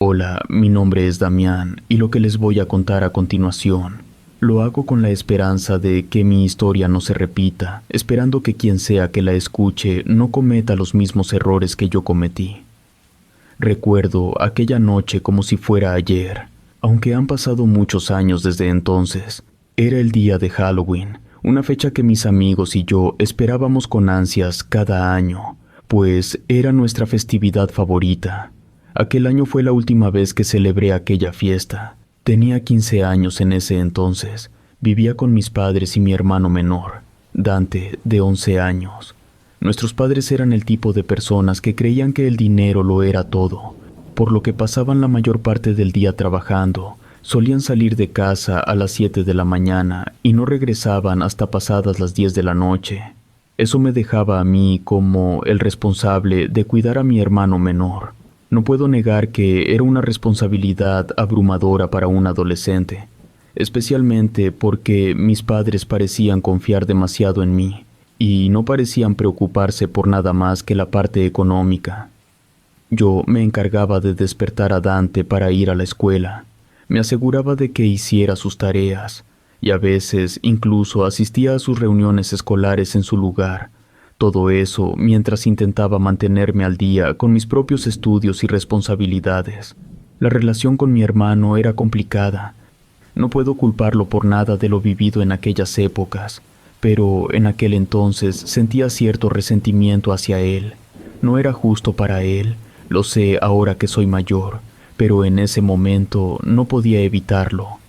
Hola, mi nombre es Damián y lo que les voy a contar a continuación lo hago con la esperanza de que mi historia no se repita, esperando que quien sea que la escuche no cometa los mismos errores que yo cometí. Recuerdo aquella noche como si fuera ayer, aunque han pasado muchos años desde entonces. Era el día de Halloween, una fecha que mis amigos y yo esperábamos con ansias cada año, pues era nuestra festividad favorita. Aquel año fue la última vez que celebré aquella fiesta. Tenía 15 años en ese entonces. Vivía con mis padres y mi hermano menor, Dante, de 11 años. Nuestros padres eran el tipo de personas que creían que el dinero lo era todo, por lo que pasaban la mayor parte del día trabajando. Solían salir de casa a las 7 de la mañana y no regresaban hasta pasadas las 10 de la noche. Eso me dejaba a mí como el responsable de cuidar a mi hermano menor. No puedo negar que era una responsabilidad abrumadora para un adolescente, especialmente porque mis padres parecían confiar demasiado en mí y no parecían preocuparse por nada más que la parte económica. Yo me encargaba de despertar a Dante para ir a la escuela. Me aseguraba de que hiciera sus tareas y a veces incluso asistía a sus reuniones escolares en su lugar. Todo eso mientras intentaba mantenerme al día con mis propios estudios y responsabilidades. La relación con mi hermano era complicada. No puedo culparlo por nada de lo vivido en aquellas épocas, pero en aquel entonces sentía cierto resentimiento hacia él. No era justo para él, lo sé ahora que soy mayor, pero en ese momento no podía evitarlo.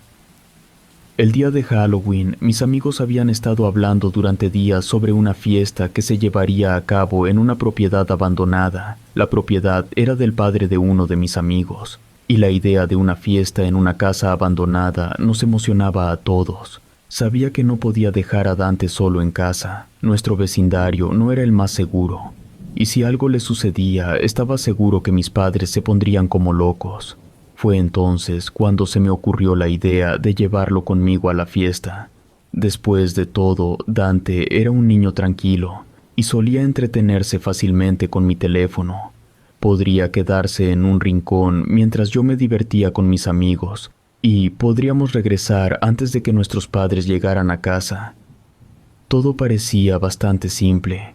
El día de Halloween, mis amigos habían estado hablando durante días sobre una fiesta que se llevaría a cabo en una propiedad abandonada. La propiedad era del padre de uno de mis amigos, y la idea de una fiesta en una casa abandonada nos emocionaba a todos. Sabía que no podía dejar a Dante solo en casa. Nuestro vecindario no era el más seguro, y si algo le sucedía, estaba seguro que mis padres se pondrían como locos. Fue entonces cuando se me ocurrió la idea de llevarlo conmigo a la fiesta. Después de todo, Dante era un niño tranquilo y solía entretenerse fácilmente con mi teléfono. Podría quedarse en un rincón mientras yo me divertía con mis amigos y podríamos regresar antes de que nuestros padres llegaran a casa. Todo parecía bastante simple.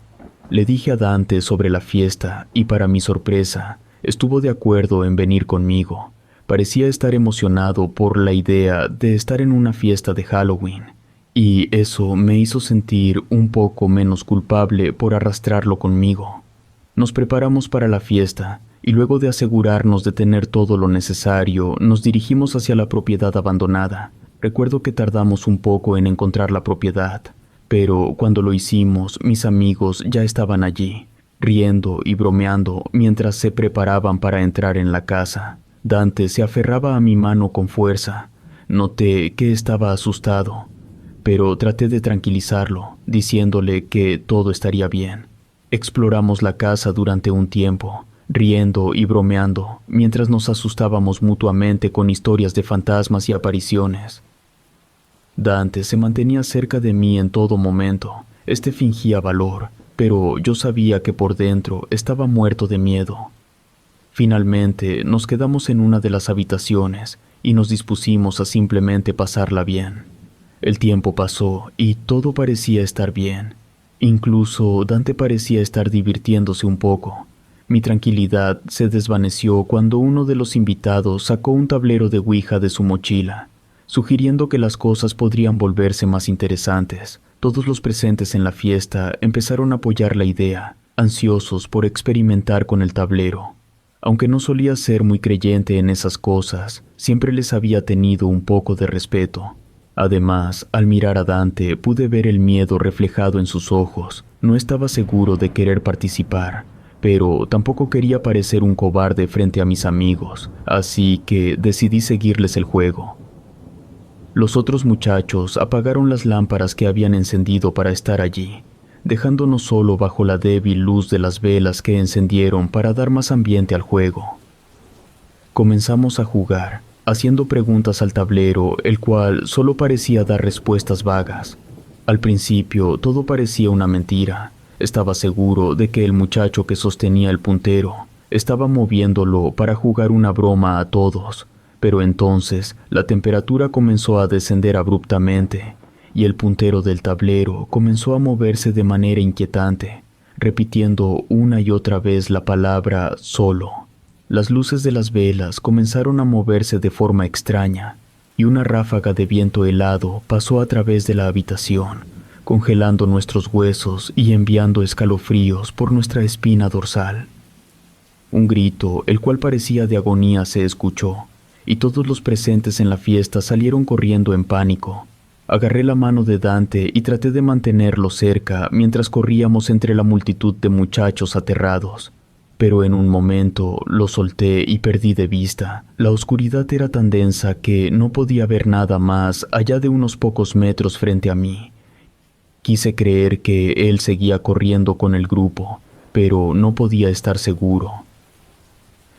Le dije a Dante sobre la fiesta y para mi sorpresa, estuvo de acuerdo en venir conmigo. Parecía estar emocionado por la idea de estar en una fiesta de Halloween, y eso me hizo sentir un poco menos culpable por arrastrarlo conmigo. Nos preparamos para la fiesta, y luego de asegurarnos de tener todo lo necesario, nos dirigimos hacia la propiedad abandonada. Recuerdo que tardamos un poco en encontrar la propiedad, pero cuando lo hicimos, mis amigos ya estaban allí, riendo y bromeando mientras se preparaban para entrar en la casa. Dante se aferraba a mi mano con fuerza. Noté que estaba asustado, pero traté de tranquilizarlo, diciéndole que todo estaría bien. Exploramos la casa durante un tiempo, riendo y bromeando, mientras nos asustábamos mutuamente con historias de fantasmas y apariciones. Dante se mantenía cerca de mí en todo momento. Fingía valor, pero yo sabía que por dentro estaba muerto de miedo. Finalmente, nos quedamos en una de las habitaciones y nos dispusimos a simplemente pasarla bien. El tiempo pasó y todo parecía estar bien. Incluso Dante parecía estar divirtiéndose un poco. Mi tranquilidad se desvaneció cuando uno de los invitados sacó un tablero de Ouija de su mochila, sugiriendo que las cosas podrían volverse más interesantes. Todos los presentes en la fiesta empezaron a apoyar la idea, ansiosos por experimentar con el tablero. Aunque no solía ser muy creyente en esas cosas, siempre les había tenido un poco de respeto. Además, al mirar a Dante pude ver el miedo reflejado en sus ojos. No estaba seguro de querer participar, pero tampoco quería parecer un cobarde frente a mis amigos, así que decidí seguirles el juego. Los otros muchachos apagaron las lámparas que habían encendido para estar allí, dejándonos solo bajo la débil luz de las velas que encendieron para dar más ambiente al juego. Comenzamos a jugar, haciendo preguntas al tablero, el cual solo parecía dar respuestas vagas. Al principio todo parecía una mentira. Estaba seguro de que el muchacho que sostenía el puntero Estaba moviéndolo para jugar una broma a todos, pero entonces la temperatura comenzó a descender abruptamente y el puntero del tablero comenzó a moverse de manera inquietante, repitiendo una y otra vez la palabra solo. Las luces de las velas comenzaron a moverse de forma extraña y una ráfaga de viento helado pasó a través de la habitación, congelando nuestros huesos y enviando escalofríos por nuestra espina dorsal. Un grito, el cual parecía de agonía, se escuchó, y todos los presentes en la fiesta salieron corriendo en pánico. Agarré la mano de Dante y traté de mantenerlo cerca mientras corríamos entre la multitud de muchachos aterrados. Pero en un momento lo solté y perdí de vista. La oscuridad era tan densa que no podía ver nada más allá de unos pocos metros frente a mí. Quise creer que él seguía corriendo con el grupo, pero no podía estar seguro.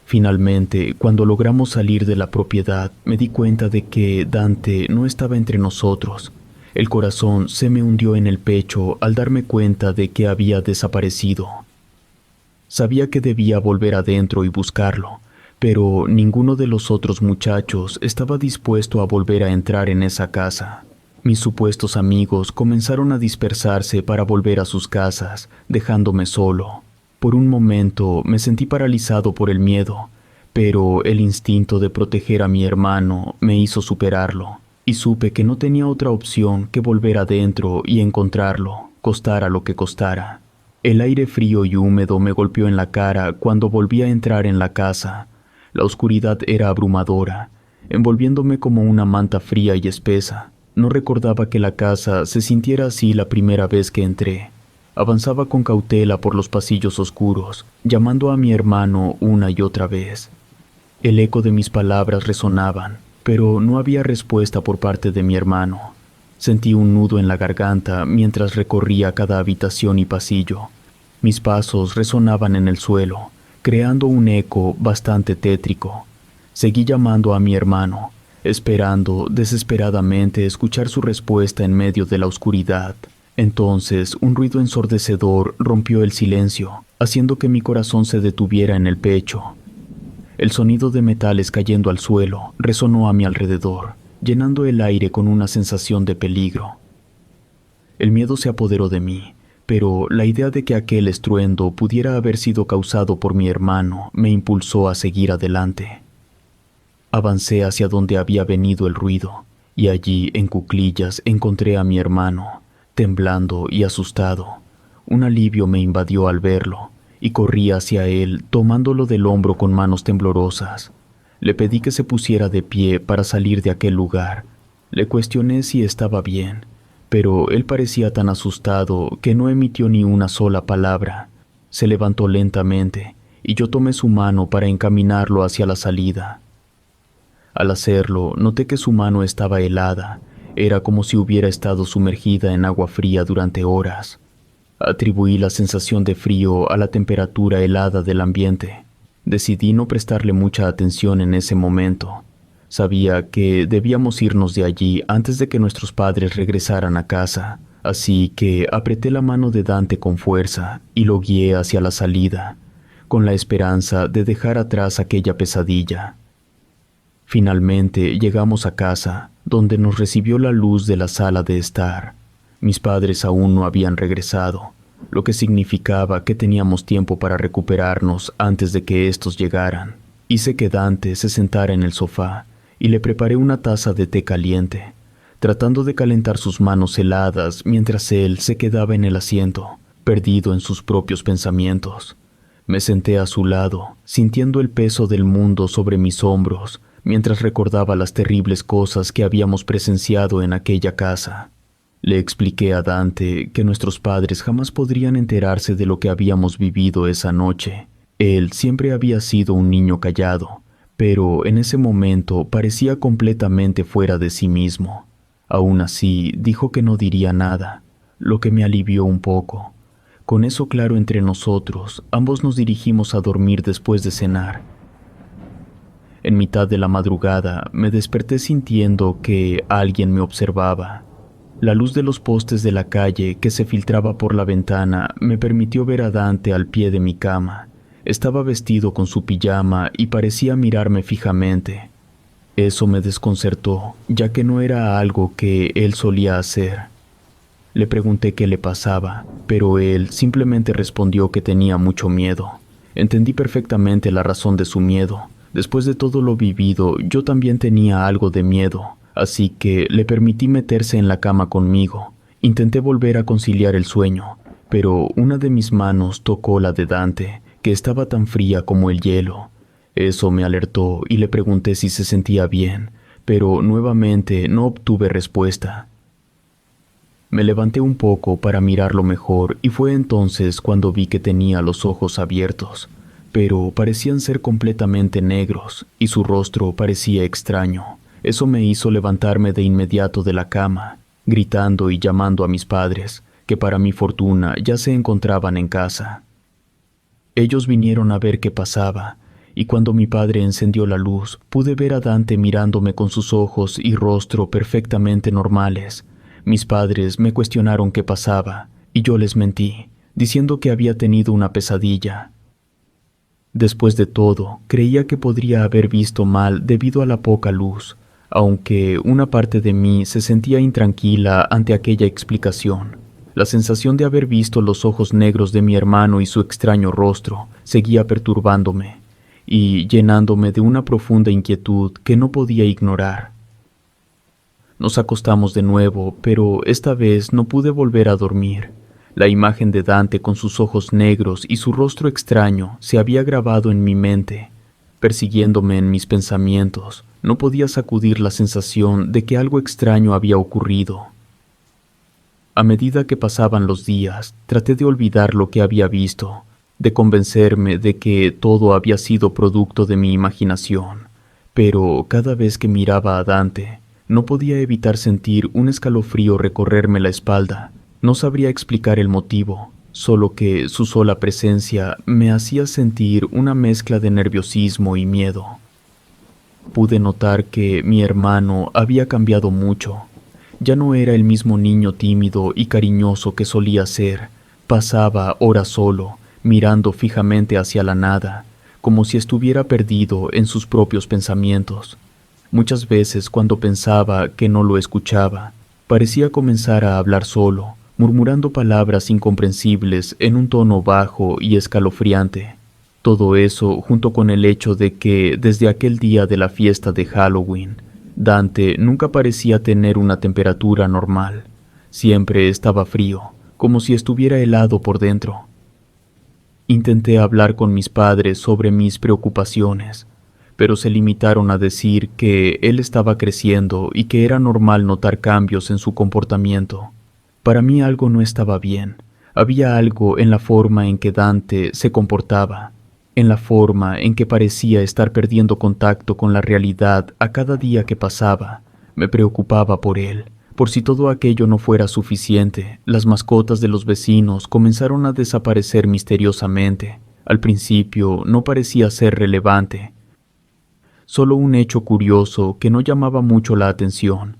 Finalmente, cuando logramos salir de la propiedad, me di cuenta de que Dante no estaba entre nosotros. El corazón se me hundió en el pecho al darme cuenta de que había desaparecido. Sabía que debía volver adentro y buscarlo, pero ninguno de los otros muchachos estaba dispuesto a volver a entrar en esa casa. Mis supuestos amigos comenzaron a dispersarse para volver a sus casas, dejándome solo. Por un momento me sentí paralizado por el miedo, pero el instinto de proteger a mi hermano me hizo superarlo, y supe que no tenía otra opción que volver adentro y encontrarlo, costara lo que costara. El aire frío y húmedo me golpeó en la cara cuando volví a entrar en la casa. La oscuridad era abrumadora, envolviéndome como una manta fría y espesa. No recordaba que la casa se sintiera así la primera vez que entré. Avanzaba con cautela por los pasillos oscuros, llamando a mi hermano una y otra vez. El eco de mis palabras resonaban, pero no había respuesta por parte de mi hermano. Sentí un nudo en la garganta mientras recorría cada habitación y pasillo. Mis pasos resonaban en el suelo, creando un eco bastante tétrico. Seguí llamando a mi hermano, esperando desesperadamente escuchar su respuesta en medio de la oscuridad. Entonces, un ruido ensordecedor rompió el silencio, haciendo que mi corazón se detuviera en el pecho. El sonido de metales cayendo al suelo resonó a mi alrededor, llenando el aire con una sensación de peligro. El miedo se apoderó de mí, pero la idea de que aquel estruendo pudiera haber sido causado por mi hermano me impulsó a seguir adelante. Avancé hacia donde había venido el ruido, y allí, en cuclillas, encontré a mi hermano, temblando y asustado. Un alivio me invadió al verlo, y corrí hacia él, tomándolo del hombro con manos temblorosas. Le pedí que se pusiera de pie para salir de aquel lugar. Le cuestioné si estaba bien, pero él parecía tan asustado que no emitió ni una sola palabra. Se levantó lentamente, y yo tomé su mano para encaminarlo hacia la salida. Al hacerlo, noté que su mano estaba helada. Era como si hubiera estado sumergida en agua fría durante horas. Atribuí la sensación de frío a la temperatura helada del ambiente. Decidí no prestarle mucha atención en ese momento. Sabía que debíamos irnos de allí antes de que nuestros padres regresaran a casa, así que apreté la mano de Dante con fuerza y lo guié hacia la salida, con la esperanza de dejar atrás aquella pesadilla. Finalmente llegamos a casa, donde nos recibió la luz de la sala de estar. Mis padres aún no habían regresado, lo que significaba que teníamos tiempo para recuperarnos antes de que estos llegaran. Hice que Dante se sentara en el sofá y le preparé una taza de té caliente, tratando de calentar sus manos heladas mientras él se quedaba en el asiento, perdido en sus propios pensamientos. Me senté a su lado, sintiendo el peso del mundo sobre mis hombros, mientras recordaba las terribles cosas que habíamos presenciado en aquella casa. Le expliqué a Dante que nuestros padres jamás podrían enterarse de lo que habíamos vivido esa noche. Él siempre había sido un niño callado, pero en ese momento parecía completamente fuera de sí mismo. Aún así, dijo que no diría nada, lo que me alivió un poco. Con eso claro entre nosotros, ambos nos dirigimos a dormir después de cenar. En mitad de la madrugada, me desperté sintiendo que alguien me observaba. La luz de los postes de la calle que se filtraba por la ventana me permitió ver a Dante al pie de mi cama, Estaba vestido con su pijama y parecía mirarme fijamente. Eso me desconcertó, ya que no era algo que él solía hacer. Le pregunté qué le pasaba, pero él simplemente respondió que tenía mucho miedo. Entendí perfectamente la razón de su miedo. Después de todo lo vivido, yo también tenía algo de miedo, así que le permití meterse en la cama conmigo. Intenté volver a conciliar el sueño, pero una de mis manos tocó la de Dante, que estaba tan fría como el hielo. Eso me alertó y le pregunté si se sentía bien, pero nuevamente no obtuve respuesta. Me levanté un poco para mirarlo mejor y fue entonces cuando vi que tenía los ojos abiertos, pero parecían ser completamente negros y su rostro parecía extraño. Eso me hizo levantarme de inmediato de la cama, gritando y llamando a mis padres, que para mi fortuna ya se encontraban en casa. Ellos vinieron a ver qué pasaba, y cuando mi padre encendió la luz, pude ver a Dante mirándome con sus ojos y rostro perfectamente normales. Mis padres me cuestionaron qué pasaba, y yo les mentí, diciendo que había tenido una pesadilla. Después de todo, creía que podría haber visto mal debido a la poca luz, aunque una parte de mí se sentía intranquila ante aquella explicación. La sensación de haber visto los ojos negros de mi hermano y su extraño rostro seguía perturbándome y llenándome de una profunda inquietud que no podía ignorar. Nos acostamos de nuevo, pero esta vez no pude volver a dormir. La imagen de Dante con sus ojos negros y su rostro extraño se había grabado en mi mente, persiguiéndome en mis pensamientos. No podía sacudir la sensación de que algo extraño había ocurrido. A medida que pasaban los días, traté de olvidar lo que había visto, de convencerme de que todo había sido producto de mi imaginación, pero cada vez que miraba a Dante, no podía evitar sentir un escalofrío recorrerme la espalda. No sabría explicar el motivo, solo que su sola presencia me hacía sentir una mezcla de nerviosismo y miedo. Pude notar que mi hermano había cambiado mucho. Ya no era el mismo niño tímido y cariñoso que solía ser. Pasaba horas solo, mirando fijamente hacia la nada, como si estuviera perdido en sus propios pensamientos. Muchas veces cuando pensaba que no lo escuchaba, parecía comenzar a hablar solo, murmurando palabras incomprensibles en un tono bajo y escalofriante. Todo eso junto con el hecho de que desde aquel día de la fiesta de Halloween, Dante nunca parecía tener una temperatura normal. Siempre estaba frío, como si estuviera helado por dentro. Intenté hablar con mis padres sobre mis preocupaciones, pero se limitaron a decir que él estaba creciendo y que era normal notar cambios en su comportamiento. Para mí algo no estaba bien. Había algo en la forma en que Dante se comportaba, en la forma en que parecía estar perdiendo contacto con la realidad a cada día que pasaba. Me preocupaba por él. Por si todo aquello no fuera suficiente, las mascotas de los vecinos comenzaron a desaparecer misteriosamente. Al principio no parecía ser relevante. Solo un hecho curioso que no llamaba mucho la atención.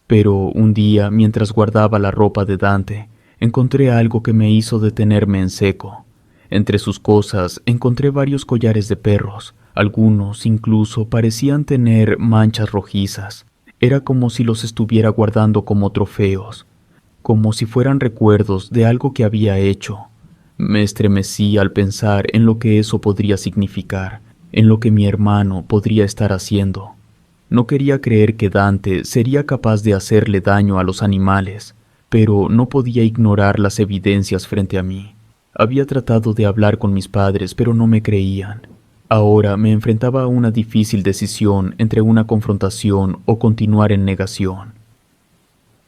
Pero un día, mientras guardaba la ropa de Dante, encontré algo que me hizo detenerme en seco. Entre sus cosas encontré varios collares de perros. Algunos incluso parecían tener manchas rojizas. Era como si los estuviera guardando como trofeos, como si fueran recuerdos de algo que había hecho. Me estremecí al pensar en lo que eso podría significar, en lo que mi hermano podría estar haciendo. No quería creer que Dante sería capaz de hacerle daño a los animales, pero no podía ignorar las evidencias frente a mí. Había tratado de hablar con mis padres, pero no me creían. Ahora me enfrentaba a una difícil decisión entre una confrontación o continuar en negación.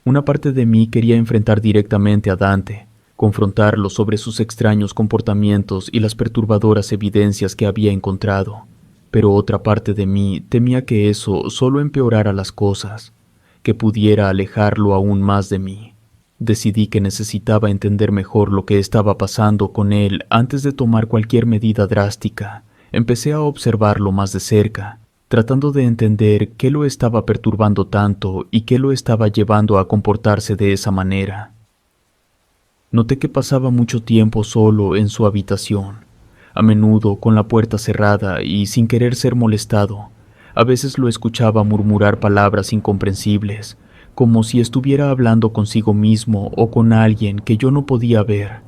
Una parte de mí quería enfrentar directamente a Dante, confrontarlo sobre sus extraños comportamientos y las perturbadoras evidencias que había encontrado, pero otra parte de mí temía que eso solo empeorara las cosas, que pudiera alejarlo aún más de mí. Decidí que necesitaba entender mejor lo que estaba pasando con él antes de tomar cualquier medida drástica. Empecé a observarlo más de cerca, tratando de entender qué lo estaba perturbando tanto y qué lo estaba llevando a comportarse de esa manera. Noté que pasaba mucho tiempo solo en su habitación. a menudo con la puerta cerrada y sin querer ser molestado. A veces lo escuchaba murmurar palabras incomprensibles, como si estuviera hablando consigo mismo o con alguien que yo no podía ver.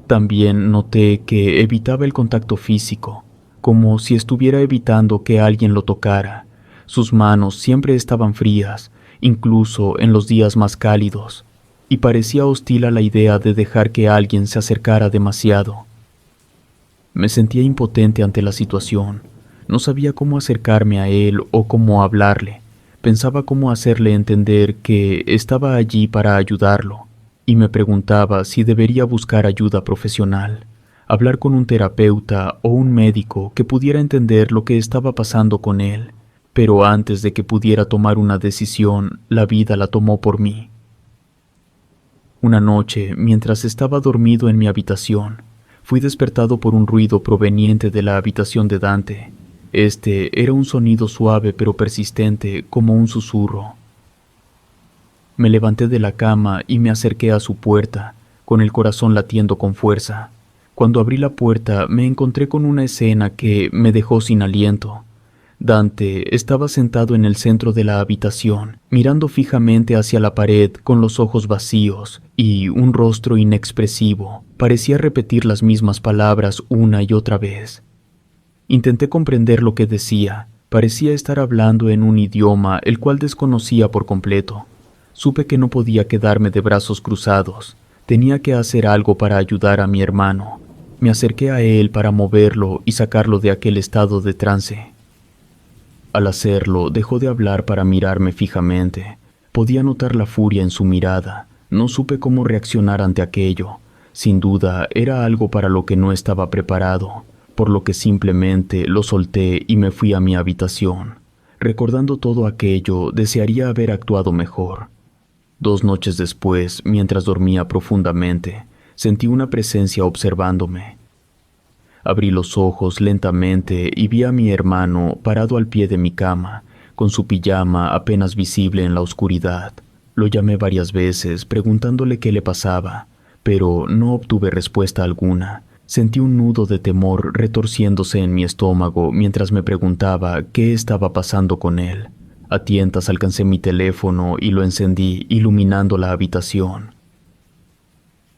También noté que evitaba el contacto físico, como si estuviera evitando que alguien lo tocara. Sus manos siempre estaban frías, incluso en los días más cálidos, y parecía hostil a la idea de dejar que alguien se acercara demasiado. Me sentía impotente ante la situación. No sabía cómo acercarme a él o cómo hablarle. Pensaba cómo hacerle entender que estaba allí para ayudarlo, y me preguntaba si debería buscar ayuda profesional, hablar con un terapeuta o un médico que pudiera entender lo que estaba pasando con él. Pero antes de que pudiera tomar una decisión, la vida la tomó por mí. Una noche, mientras estaba dormido en mi habitación, fui despertado por un ruido proveniente de la habitación de Dante. Este era un sonido suave pero persistente, como un susurro. Me levanté de la cama y me acerqué a su puerta, con el corazón latiendo con fuerza. Cuando abrí la puerta, me encontré con una escena que me dejó sin aliento. Dante estaba sentado en el centro de la habitación, mirando fijamente hacia la pared con los ojos vacíos y un rostro inexpresivo. Parecía repetir las mismas palabras una y otra vez. Intenté comprender lo que decía. Parecía estar hablando en un idioma el cual desconocía por completo. Supe que no podía quedarme de brazos cruzados. Tenía que hacer algo para ayudar a mi hermano. Me acerqué a él para moverlo y sacarlo de aquel estado de trance. Al hacerlo, dejó de hablar para mirarme fijamente. Podía notar la furia en su mirada. No supe cómo reaccionar ante aquello. Sin duda, era algo para lo que no estaba preparado, por lo que simplemente lo solté y me fui a mi habitación. Recordando todo aquello, desearía haber actuado mejor. 2 noches después, mientras dormía profundamente, sentí una presencia observándome. Abrí los ojos lentamente y vi a mi hermano parado al pie de mi cama, con su pijama apenas visible en la oscuridad. Lo llamé varias veces preguntándole qué le pasaba, pero no obtuve respuesta alguna. Sentí un nudo de temor retorciéndose en mi estómago mientras me preguntaba qué estaba pasando con él. A tientas alcancé mi teléfono y lo encendí, iluminando la habitación.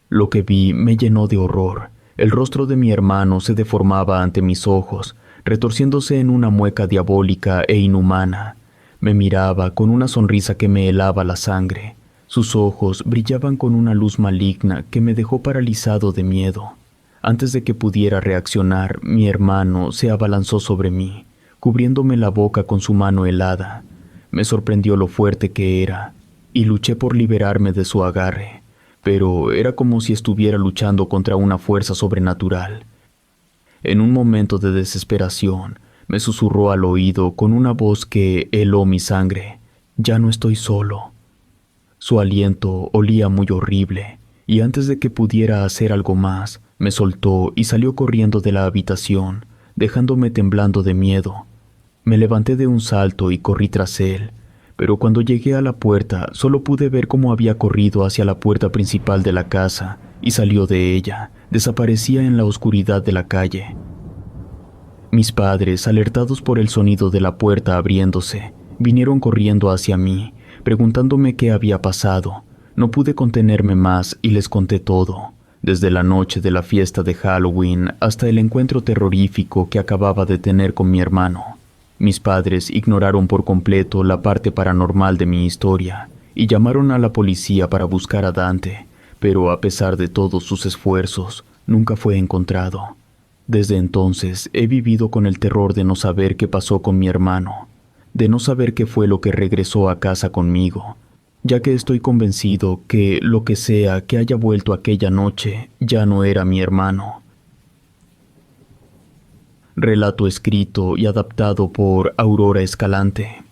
Lo que vi me llenó de horror. El rostro de mi hermano se deformaba ante mis ojos, retorciéndose en una mueca diabólica e inhumana. Me miraba con una sonrisa que me helaba la sangre. Sus ojos brillaban con una luz maligna que me dejó paralizado de miedo. Antes de que pudiera reaccionar, mi hermano se abalanzó sobre mí, cubriéndome la boca con su mano helada. Me sorprendió lo fuerte que era, y luché por liberarme de su agarre, pero era como si estuviera luchando contra una fuerza sobrenatural. En un momento de desesperación, me susurró al oído con una voz que heló mi sangre: «Ya no estoy solo». Su aliento olía muy horrible, y antes de que pudiera hacer algo más, me soltó y salió corriendo de la habitación, dejándome temblando de miedo. Me levanté de un salto y corrí tras él, pero cuando llegué a la puerta solo pude ver cómo había corrido hacia la puerta principal de la casa y salió de ella. Desaparecía en la oscuridad de la calle. Mis padres, alertados por el sonido de la puerta abriéndose, vinieron corriendo hacia mí, preguntándome qué había pasado. No pude contenerme más y les conté todo, desde la noche de la fiesta de Halloween hasta el encuentro terrorífico que acababa de tener con mi hermano. Mis padres ignoraron por completo la parte paranormal de mi historia y llamaron a la policía para buscar a Dante, pero a pesar de todos sus esfuerzos, nunca fue encontrado. Desde entonces he vivido con el terror de no saber qué pasó con mi hermano, de no saber qué fue lo que regresó a casa conmigo, ya que estoy convencido que lo que sea que haya vuelto aquella noche ya no era mi hermano. Relato escrito y adaptado por Aurora Escalante.